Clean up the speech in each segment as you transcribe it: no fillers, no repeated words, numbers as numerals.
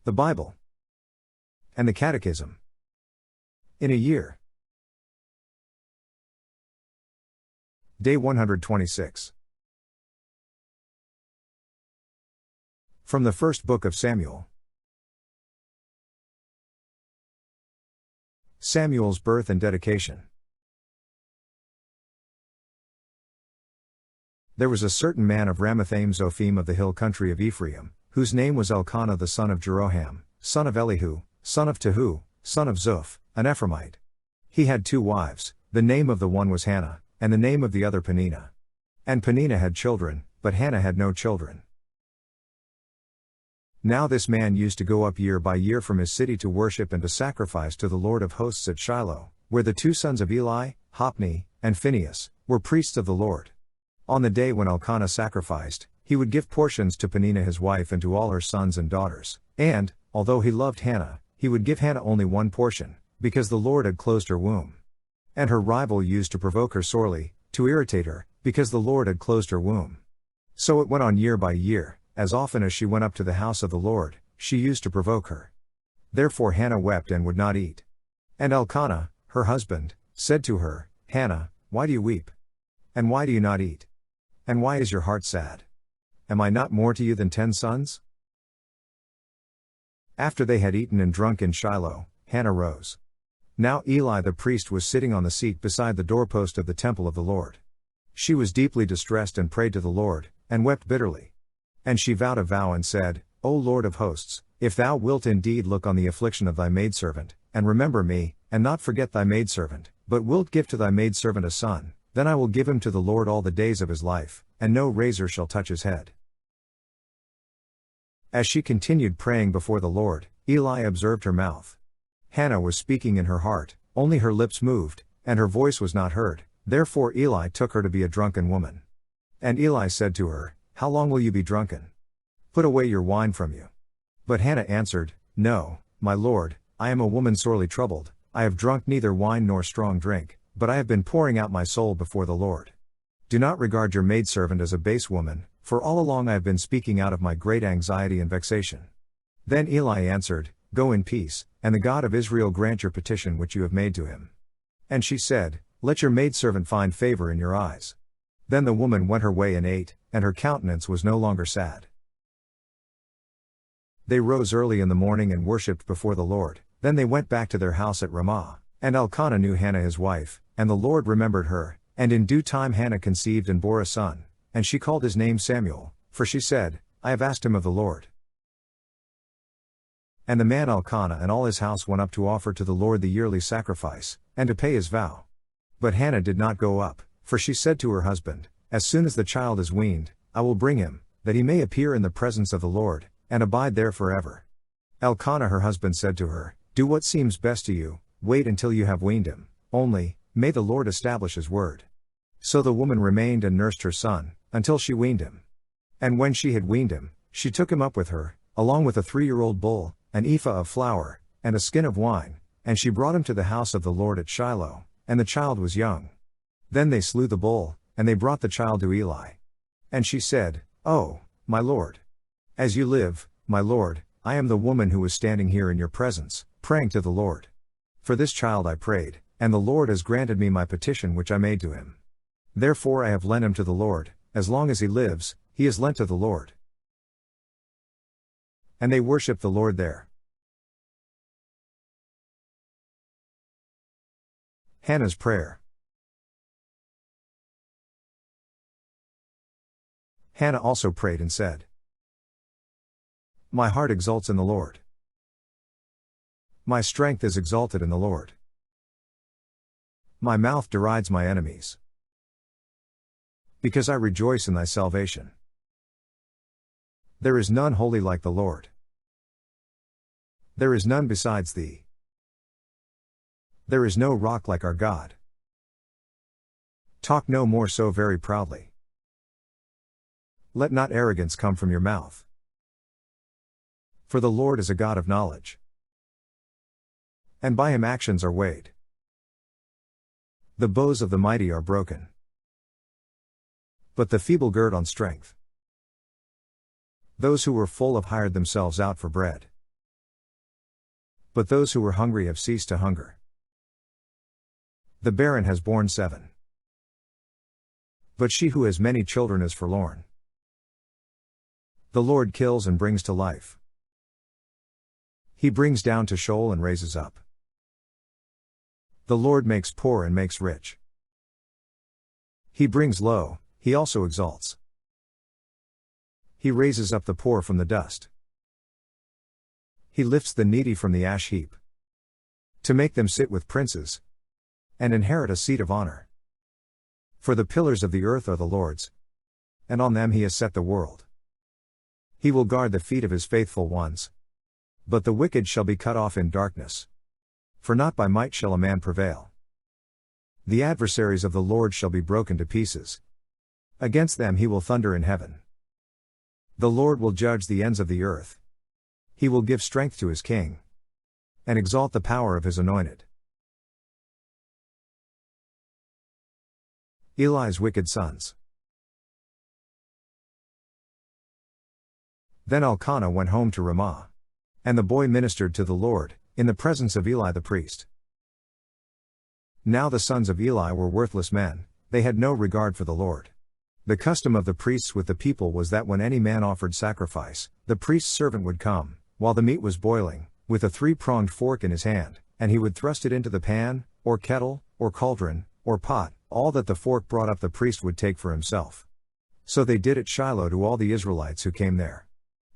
the Bible, and the Catechism. In a year. Day 126. From the first book of Samuel. Samuel's birth and dedication. There was a certain man of Ramathaim Zophim of the hill country of Ephraim, whose name was Elkanah the son of Jeroham, son of Elihu, son of Tehu, son of Zoph, an Ephraimite. He had 2 wives, the name of the one was Hannah, and the name of the other Peninnah. And Peninnah had children, but Hannah had no children. Now this man used to go up year by year from his city to worship and to sacrifice to the Lord of hosts at Shiloh, where the 2 sons of Eli, Hophni, and Phinehas, were priests of the Lord. On the day when Elkanah sacrificed, he would give portions to Peninnah his wife and to all her sons and daughters, and, although he loved Hannah, he would give Hannah only 1 portion, because the Lord had closed her womb. And her rival used to provoke her sorely, to irritate her, because the Lord had closed her womb. So it went on year by year. As often as she went up to the house of the Lord, she used to provoke her. Therefore Hannah wept and would not eat. And Elkanah, her husband, said to her, Hannah, why do you weep? And why do you not eat? And why is your heart sad? Am I not more to you than 10 sons? After they had eaten and drunk in Shiloh, Hannah rose. Now Eli the priest was sitting on the seat beside the doorpost of the temple of the Lord. She was deeply distressed and prayed to the Lord, and wept bitterly. And she vowed a vow and said, O Lord of hosts, if thou wilt indeed look on the affliction of thy maidservant, and remember me, and not forget thy maidservant, but wilt give to thy maidservant a son, then I will give him to the Lord all the days of his life, and no razor shall touch his head. As she continued praying before the Lord, Eli observed her mouth. Hannah was speaking in her heart, only her lips moved, and her voice was not heard, therefore Eli took her to be a drunken woman. And Eli said to her, How long will you be drunken? Put away your wine from you. But Hannah answered, No, my Lord, I am a woman sorely troubled, I have drunk neither wine nor strong drink, but I have been pouring out my soul before the Lord. Do not regard your maidservant as a base woman, for all along I have been speaking out of my great anxiety and vexation. Then Eli answered, Go in peace, and the God of Israel grant your petition which you have made to him. And she said, Let your maidservant find favor in your eyes. Then the woman went her way and ate, and her countenance was no longer sad. They rose early in the morning and worshipped before the Lord, then they went back to their house at Ramah, and Elkanah knew Hannah his wife, and the Lord remembered her, and in due time Hannah conceived and bore a son, and she called his name Samuel, for she said, I have asked him of the Lord. And the man Elkanah and all his house went up to offer to the Lord the yearly sacrifice, and to pay his vow. But Hannah did not go up, for she said to her husband, As soon as the child is weaned, I will bring him, that he may appear in the presence of the Lord, and abide there forever. Elkanah her husband said to her, Do what seems best to you, wait until you have weaned him, only, may the Lord establish his word. So the woman remained and nursed her son, until she weaned him. And when she had weaned him, she took him up with her, along with a 3-year-old bull, an ephah of flour, and a skin of wine, and she brought him to the house of the Lord at Shiloh, and the child was young. Then they slew the bull, and they brought the child to Eli. And she said, Oh, my Lord! As you live, my Lord, I am the woman who was standing here in your presence, praying to the Lord. For this child I prayed, and the Lord has granted me my petition which I made to him. Therefore I have lent him to the Lord, as long as he lives, he is lent to the Lord. And they worshipped the Lord there. Hannah's prayer. Hannah also prayed and said, My heart exults in the Lord. My strength is exalted in the Lord. My mouth derides my enemies. Because I rejoice in thy salvation. There is none holy like the Lord. There is none besides thee. There is no rock like our God. Talk no more so very proudly. Let not arrogance come from your mouth. For the Lord is a God of knowledge, and by him actions are weighed. The bows of the mighty are broken, but the feeble gird on strength. Those who were full have hired themselves out for bread. but those who were hungry have ceased to hunger. The barren has borne 7. But she who has many children is forlorn. The Lord kills and brings to life. He brings down to Sheol and raises up. The Lord makes poor and makes rich. He brings low, he also exalts. He raises up the poor from the dust. He lifts the needy from the ash heap, to make them sit with princes, and inherit a seat of honor. For the pillars of the earth are the Lord's, and on them he has set the world. He will guard the feet of his faithful ones. But the wicked shall be cut off in darkness. For not by might shall a man prevail. The adversaries of the Lord shall be broken to pieces. Against them he will thunder in heaven. The Lord will judge the ends of the earth. He will give strength to his king, and exalt the power of his anointed. Eli's wicked sons. Then Elkanah went home to Ramah. And the boy ministered to the Lord, in the presence of Eli the priest. Now the sons of Eli were worthless men, they had no regard for the Lord. The custom of the priests with the people was that when any man offered sacrifice, the priest's servant would come, while the meat was boiling, with a 3-pronged fork in his hand, and he would thrust it into the pan, or kettle, or cauldron, or pot. All that the fork brought up the priest would take for himself. So they did at Shiloh to all the Israelites who came there.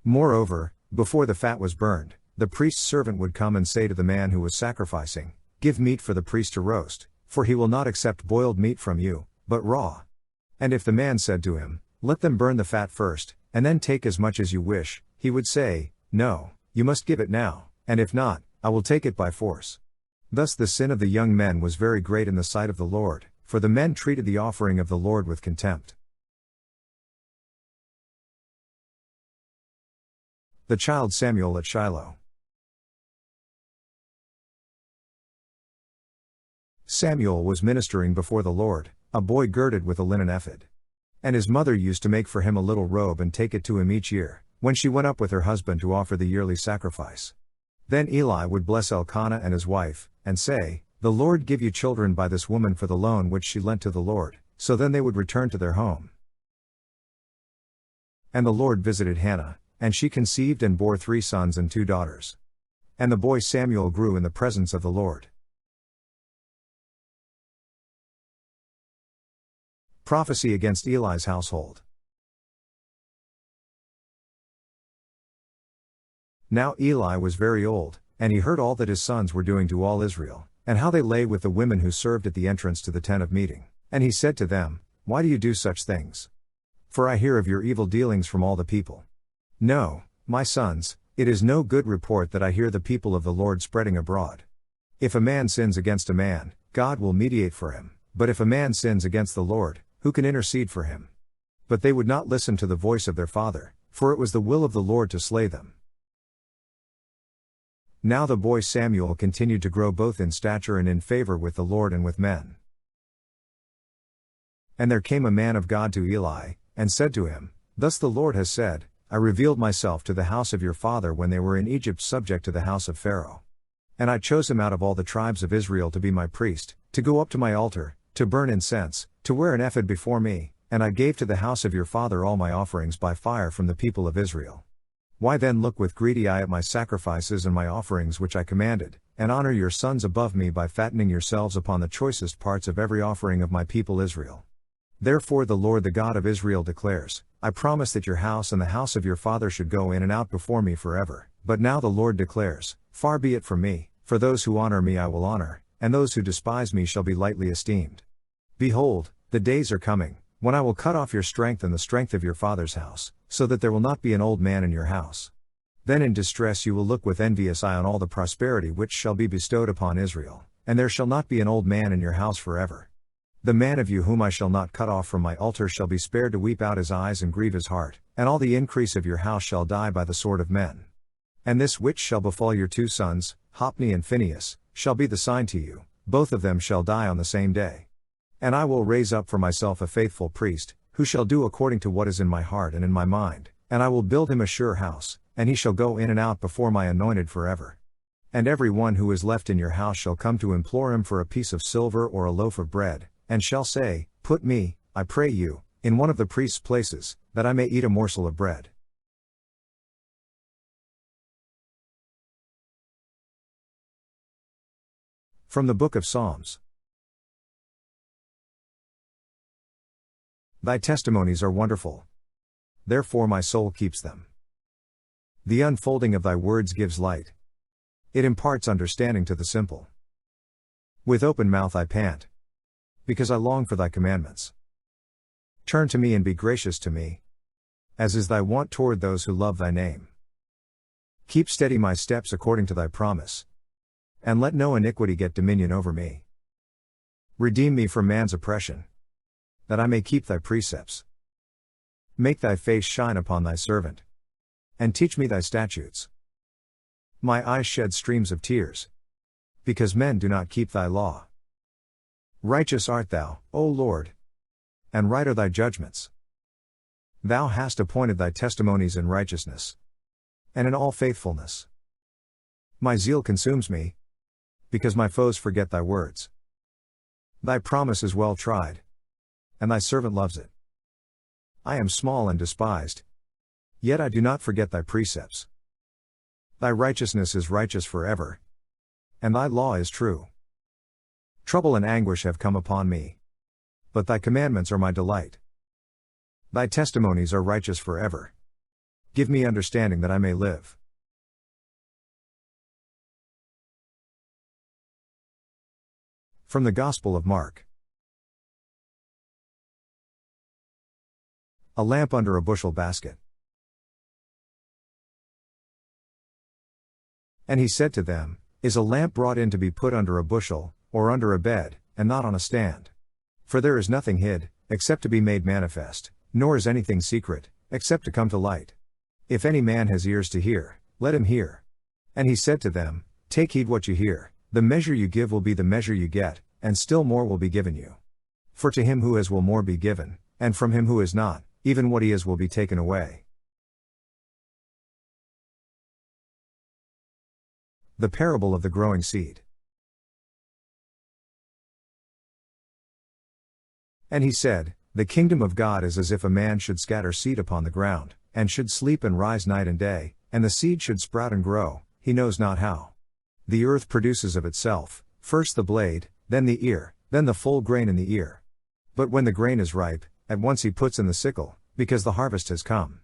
Moreover, before the fat was burned, the priest's servant would come and say to the man who was sacrificing, "Give meat for the priest to roast, for he will not accept boiled meat from you, but raw." And if the man said to him, "Let them burn the fat first, and then take as much as you wish," he would say, "No, you must give it now, and if not, I will take it by force." Thus the sin of the young men was very great in the sight of the Lord, for the men treated the offering of the Lord with contempt. The child Samuel at Shiloh. Samuel was ministering before the Lord, a boy girded with a linen ephod. And his mother used to make for him a little robe and take it to him each year, when she went up with her husband to offer the yearly sacrifice. Then Eli would bless Elkanah and his wife, and say, "The Lord give you children by this woman for the loan which she lent to the Lord," so then they would return to their home. And the Lord visited Hannah, and she conceived and bore 3 sons and 2 daughters. And the boy Samuel grew in the presence of the Lord. Prophecy against Eli's household. Now Eli was very old, and he heard all that his sons were doing to all Israel, and how they lay with the women who served at the entrance to the tent of meeting. And he said to them, "Why do you do such things? For I hear of your evil dealings from all the people. No, my sons, it is no good report that I hear the people of the Lord spreading abroad. If a man sins against a man, God will mediate for him, but if a man sins against the Lord, who can intercede for him?" But they would not listen to the voice of their father, for it was the will of the Lord to slay them. Now the boy Samuel continued to grow both in stature and in favor with the Lord and with men. And there came a man of God to Eli, and said to him, "Thus the Lord has said, I revealed myself to the house of your father when they were in Egypt subject to the house of Pharaoh. And I chose him out of all the tribes of Israel to be my priest, to go up to my altar, to burn incense, to wear an ephod before me, and I gave to the house of your father all my offerings by fire from the people of Israel. Why then look with greedy eye at my sacrifices and my offerings which I commanded, and honor your sons above me by fattening yourselves upon the choicest parts of every offering of my people Israel? Therefore the Lord the God of Israel declares, I promised that your house and the house of your father should go in and out before me forever, but now the Lord declares, far be it from me, for those who honor me I will honor, and those who despise me shall be lightly esteemed. Behold, the days are coming, when I will cut off your strength and the strength of your father's house, so that there will not be an old man in your house. Then in distress you will look with envious eye on all the prosperity which shall be bestowed upon Israel, and there shall not be an old man in your house forever. The man of you whom I shall not cut off from my altar shall be spared to weep out his eyes and grieve his heart, and all the increase of your house shall die by the sword of men. And this which shall befall your 2 sons, Hophni and Phinehas, shall be the sign to you, both of them shall die on the same day. And I will raise up for myself a faithful priest, who shall do according to what is in my heart and in my mind, and I will build him a sure house, and he shall go in and out before my anointed forever. And every one who is left in your house shall come to implore him for a piece of silver or a loaf of bread, and shall say, Put me, I pray you, in one of the priest's places, that I may eat a morsel of bread. From the Book of Psalms. Thy testimonies are wonderful. Therefore my soul keeps them. The unfolding of thy words gives light. It imparts understanding to the simple. With open mouth I pant, because I long for thy commandments. Turn to me and be gracious to me, as is thy wont toward those who love thy name. Keep steady my steps according to thy promise, and let no iniquity get dominion over me. Redeem me from man's oppression, that I may keep thy precepts. Make thy face shine upon thy servant, and teach me thy statutes. My eyes shed streams of tears, because men do not keep thy law. Righteous art thou, O Lord, and right are thy judgments. Thou hast appointed thy testimonies in righteousness, and in all faithfulness. My zeal consumes me, because my foes forget thy words. Thy promise is well tried, and thy servant loves it. I am small and despised, yet I do not forget thy precepts. Thy righteousness is righteous forever, and thy law is true. Trouble and anguish have come upon me, but thy commandments are my delight. Thy testimonies are righteous forever. Give me understanding that I may live. From the Gospel of Mark. A lamp under a bushel basket. And he said to them, Is a lamp brought in to be put under a bushel, or under a bed, and not on a stand? For there is nothing hid, except to be made manifest, nor is anything secret, except to come to light. If any man has ears to hear, let him hear. And he said to them, Take heed what you hear, the measure you give will be the measure you get, and still more will be given you. For to him who has will more be given, and from him who is not, even what he is will be taken away. The parable of the growing seed. And he said, The kingdom of God is as if a man should scatter seed upon the ground, and should sleep and rise night and day, and the seed should sprout and grow, he knows not how. The earth produces of itself, first the blade, then the ear, then the full grain in the ear. But when the grain is ripe, at once he puts in the sickle, because the harvest has come.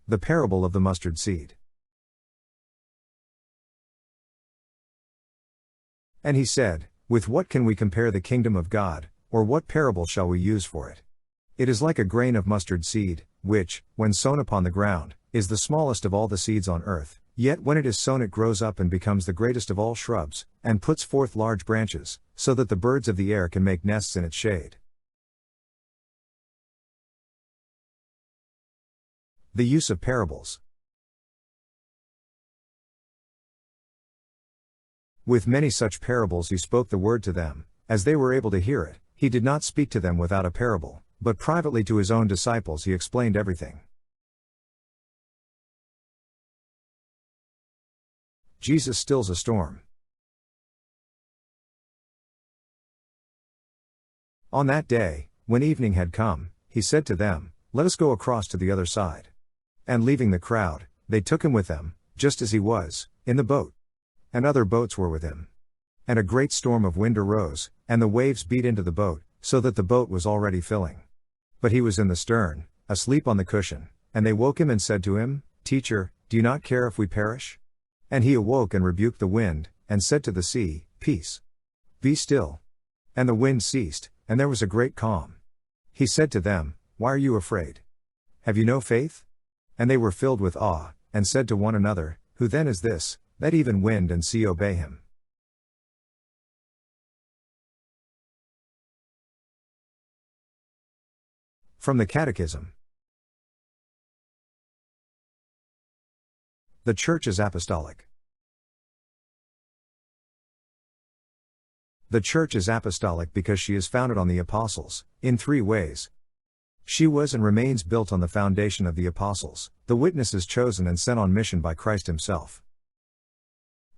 The parable of the mustard seed. And he said, With what can we compare the kingdom of God, or what parable shall we use for it? It is like a grain of mustard seed, which, when sown upon the ground, is the smallest of all the seeds on earth, yet when it is sown it grows up and becomes the greatest of all shrubs, and puts forth large branches, so that the birds of the air can make nests in its shade. The use of parables. With many such parables he spoke the word to them, as they were able to hear it. He did not speak to them without a parable, but privately to his own disciples he explained everything. Jesus stills a storm. On that day, when evening had come, he said to them, Let us go across to the other side. And leaving the crowd, they took him with them, just as he was, in the boat. And other boats were with him. And a great storm of wind arose, and the waves beat into the boat, so that the boat was already filling. But he was in the stern, asleep on the cushion, and they woke him and said to him, Teacher, do you not care if we perish? And he awoke and rebuked the wind, and said to the sea, Peace, be still. And the wind ceased, and there was a great calm. He said to them, Why are you afraid? Have you no faith? And they were filled with awe, and said to one another, Who then is this, that even wind and sea obey him? From the Catechism. The Church is apostolic. The Church is apostolic because she is founded on the apostles, in three ways. She was and remains built on the foundation of the apostles, the witnesses chosen and sent on mission by Christ himself.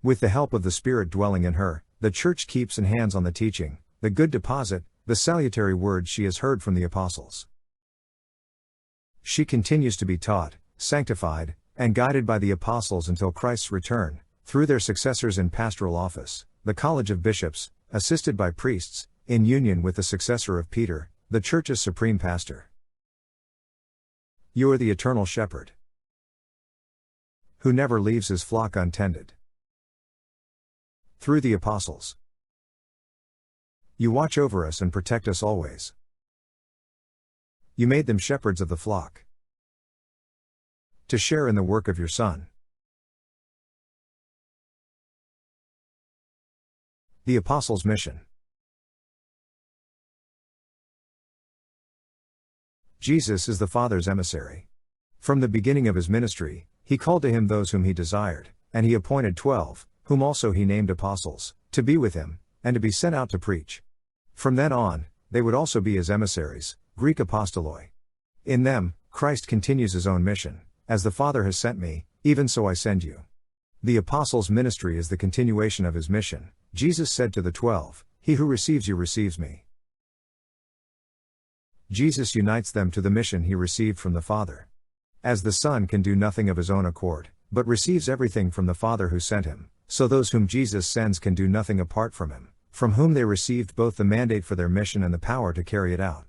With the help of the Spirit dwelling in her, the Church keeps in hands on the teaching, the good deposit, the salutary words she has heard from the apostles. She continues to be taught, sanctified, and guided by the apostles until Christ's return, through their successors in pastoral office, the College of Bishops, assisted by priests, in union with the successor of Peter, the Church's supreme pastor. You are the eternal shepherd, who never leaves his flock untended. Through the apostles, you watch over us and protect us always. You made them shepherds of the flock, to share in the work of your Son. The Apostles' Mission. Jesus is the Father's emissary. From the beginning of his ministry, he called to him those whom he desired, and he appointed 12, whom also he named apostles, to be with him, and to be sent out to preach. From then on, they would also be his emissaries, Greek apostoloi. In them, Christ continues his own mission, as the Father has sent me, even so I send you. The apostles' ministry is the continuation of his mission. Jesus said to the 12, "He who receives you receives me." Jesus unites them to the mission he received from the Father. As the Son can do nothing of his own accord, but receives everything from the Father who sent him, so those whom Jesus sends can do nothing apart from him, from whom they received both the mandate for their mission and the power to carry it out.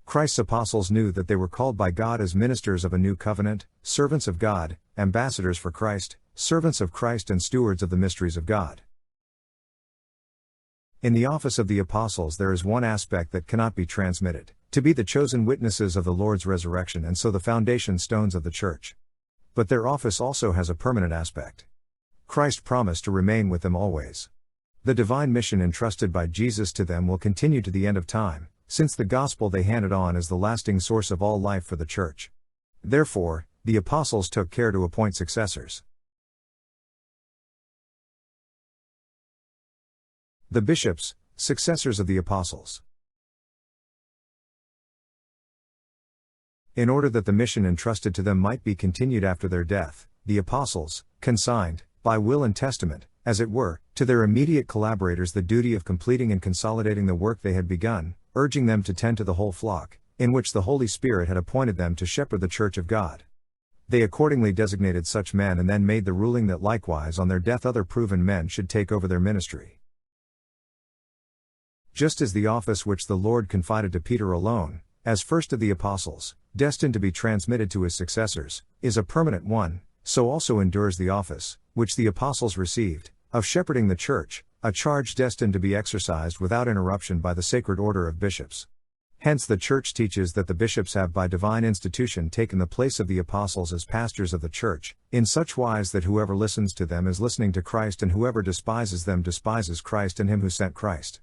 Christ's apostles knew that they were called by God as ministers of a new covenant, servants of God, ambassadors for Christ, servants of Christ and stewards of the mysteries of God. In the office of the apostles there is one aspect that cannot be transmitted: to be the chosen witnesses of the Lord's resurrection and so the foundation stones of the Church. But their office also has a permanent aspect. Christ promised to remain with them always. The divine mission entrusted by Jesus to them will continue to the end of time, since the gospel they handed on is the lasting source of all life for the Church. Therefore, the apostles took care to appoint successors. The bishops, successors of the apostles. In order that the mission entrusted to them might be continued after their death, the apostles consigned, by will and testament, as it were, to their immediate collaborators the duty of completing and consolidating the work they had begun, urging them to tend to the whole flock, in which the Holy Spirit had appointed them to shepherd the Church of God. They accordingly designated such men and then made the ruling that likewise on their death other proven men should take over their ministry. Just as the office which the Lord confided to Peter alone, as first of the apostles, destined to be transmitted to his successors, is a permanent one, so also endures the office, which the apostles received, of shepherding the Church, a charge destined to be exercised without interruption by the sacred order of bishops. Hence the Church teaches that the bishops have by divine institution taken the place of the apostles as pastors of the Church, in such wise that whoever listens to them is listening to Christ and whoever despises them despises Christ and him who sent Christ.